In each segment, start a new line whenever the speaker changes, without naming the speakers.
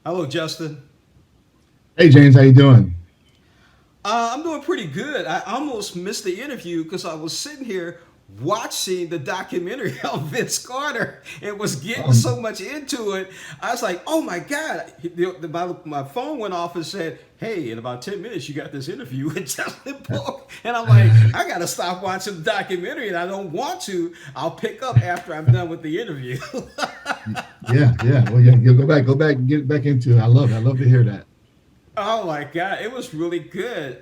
Hello, Justin.
Hey James, how you doing?
I'm doing pretty good. I almost missed the interview because I was sitting here watching the documentary on Vince Carter and was getting so much into it. I was like, oh my God. My phone went off and said, hey, in about 10 minutes, you got this interview with Justin Polk. And I'm like, I got to stop watching the documentary and I don't want to. I'll pick up after I'm done with the interview.
Yeah. Well, yeah, go back, and get back into it. I love it. I love to hear that.
Oh my God, it was really good.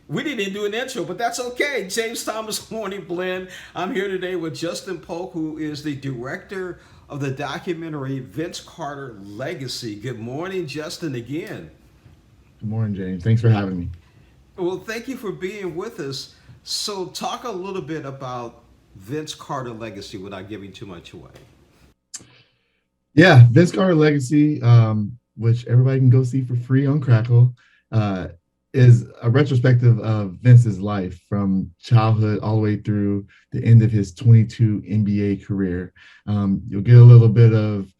We didn't even do an intro, but that's okay. James Thomas Morning Blend. I'm here today with Justin Polk, who is the director of the documentary Vince Carter Legacy. Good morning, Justin, again.
Good morning, James. Thanks for having me.
Well, thank you for being with us. So, talk a little bit about Vince Carter Legacy without giving too much away.
Yeah, Vince Carter Legacy, which everybody can go see for free on Crackle, uh, is a retrospective of Vince's life from childhood all the way through the end of his 22 NBA career. You'll get a little bit of,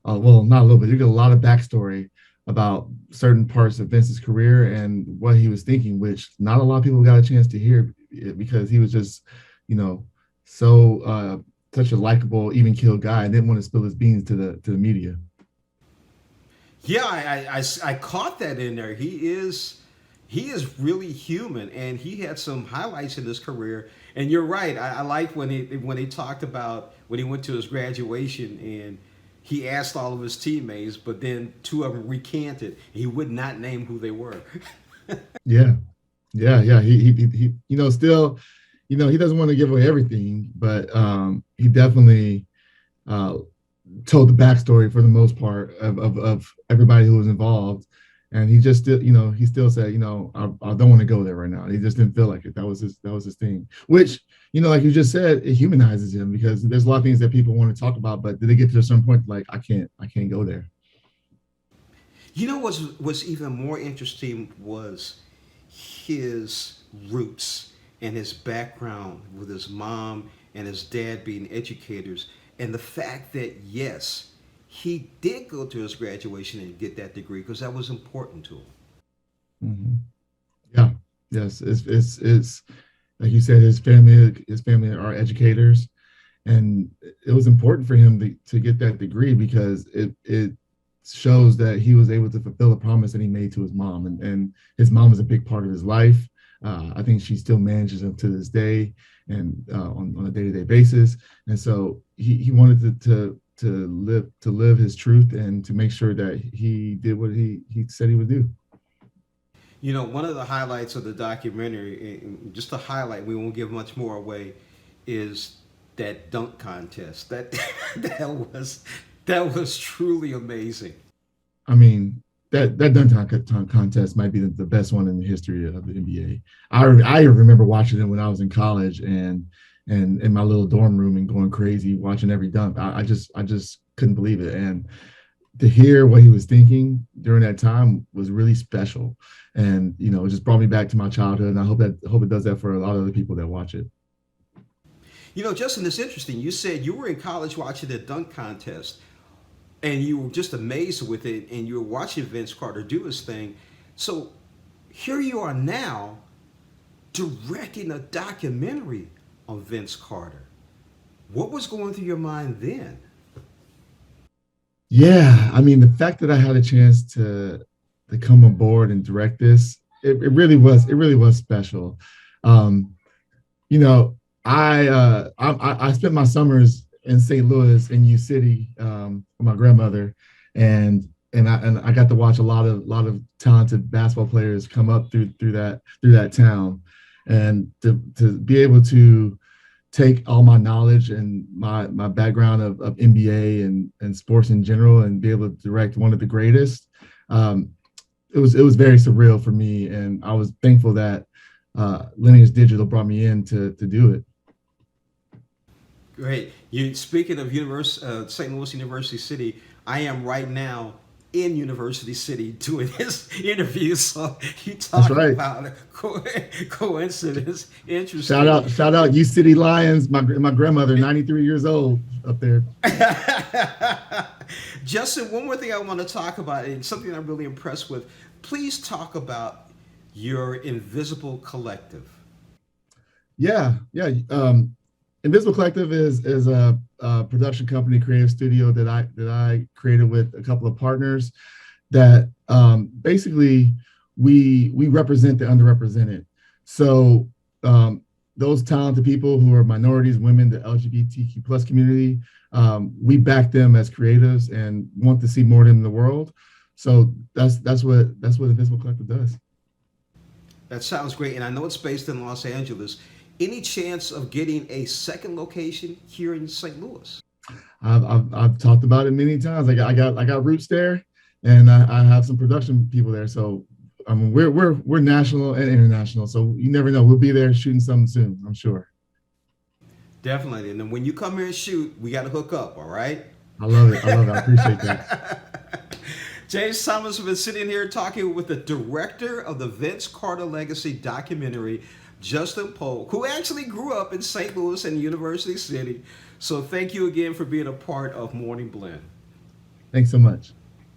well, not a little bit, you get a lot of backstory about certain parts of Vince's career and what he was thinking, which not a lot of people got a chance to hear because he was just, you know, so such a likable, even killed guy. I didn't want to spill his beans to the media.
Yeah, I caught that in there. He is really human, and he had some highlights in his career. And you're right. I liked when he talked about when he went to his graduation and he asked all of his teammates, but then two of them recanted. He would not name who they were.
Yeah, yeah. Still, he doesn't want to give away everything, but he definitely uh, told the backstory for the most part of everybody who was involved. And he just still, he still said, I don't want to go there right now. He just didn't feel like it. That was his thing. Which, like you just said, it humanizes him because there's a lot of things that people want to talk about, but did they get to a certain point like I can't go there?
You know what's even more interesting was his roots and his background with his mom and his dad being educators, and the fact that yes, he did go to his graduation and get that degree because that was important to him.
Hmm. Yeah. Yes. It's like you said, his family are educators, and it was important for him to get that degree because it shows that he was able to fulfill a promise that he made to his mom, and his mom is a big part of his life. I think she still manages him to this day, and on a day-to-day basis. And so he wanted to live his truth and to make sure that he did what he said he would do.
One of the highlights of the documentary, just to highlight, we won't give much more away, is that dunk contest. That that was that was truly amazing.
I mean, that dunk contest might be the best one in the history of the NBA. I remember watching it when I was in college and in my little dorm room and going crazy watching every dunk. I just couldn't believe it. And to hear what he was thinking during that time was really special. And it just brought me back to my childhood. And I hope it does that for a lot of other people that watch it.
Justin, it's interesting. You said you were in college watching the dunk contest, and you were just amazed with it, and you were watching Vince Carter do his thing. So here you are now directing a documentary on Vince Carter. What was going through your mind then?
Yeah, I mean, the fact that I had a chance to come aboard and direct this, it really was special. Um, you know, I spent my summers in St. Louis in U City with my grandmother, and I got to watch a lot of talented basketball players come up through that town, and to be able to take all my knowledge and my background of NBA and sports in general and be able to direct one of the greatest. Um, it was very surreal for me, and I was thankful that Lineage Digital brought me in to do it.
Great. You speaking of St. Louis University City, I am right now in University City doing his interview. So you
That's
talking
right.
about a coincidence? Interesting.
Shout out, you City Lions. My grandmother, 93 years old, up there.
Justin, one more thing I want to talk about, and something I'm really impressed with. Please talk about your Invisible Collective.
Yeah, yeah. Invisible Collective is a production company, creative studio that I created with a couple of partners. That basically we represent the underrepresented. So those talented people who are minorities, women, the LGBTQ plus community, we back them as creatives and want to see more of them in the world. So that's what Invisible Collective does.
That sounds great, and I know it's based in Los Angeles. Any chance of getting a second location here in St. Louis?
I've talked about it many times. I got roots there, and I have some production people there. So we're national and international. So you never know. We'll be there shooting something soon, I'm sure.
Definitely. And then when you come here and shoot, we got to hook up. All right.
I love it. I appreciate that.
James Thomas has been sitting here talking with the director of the Vince Carter Legacy documentary, Justin Polk, who actually grew up in St. Louis and University City. So thank you again for being a part of Morning Blend.
Thanks so much.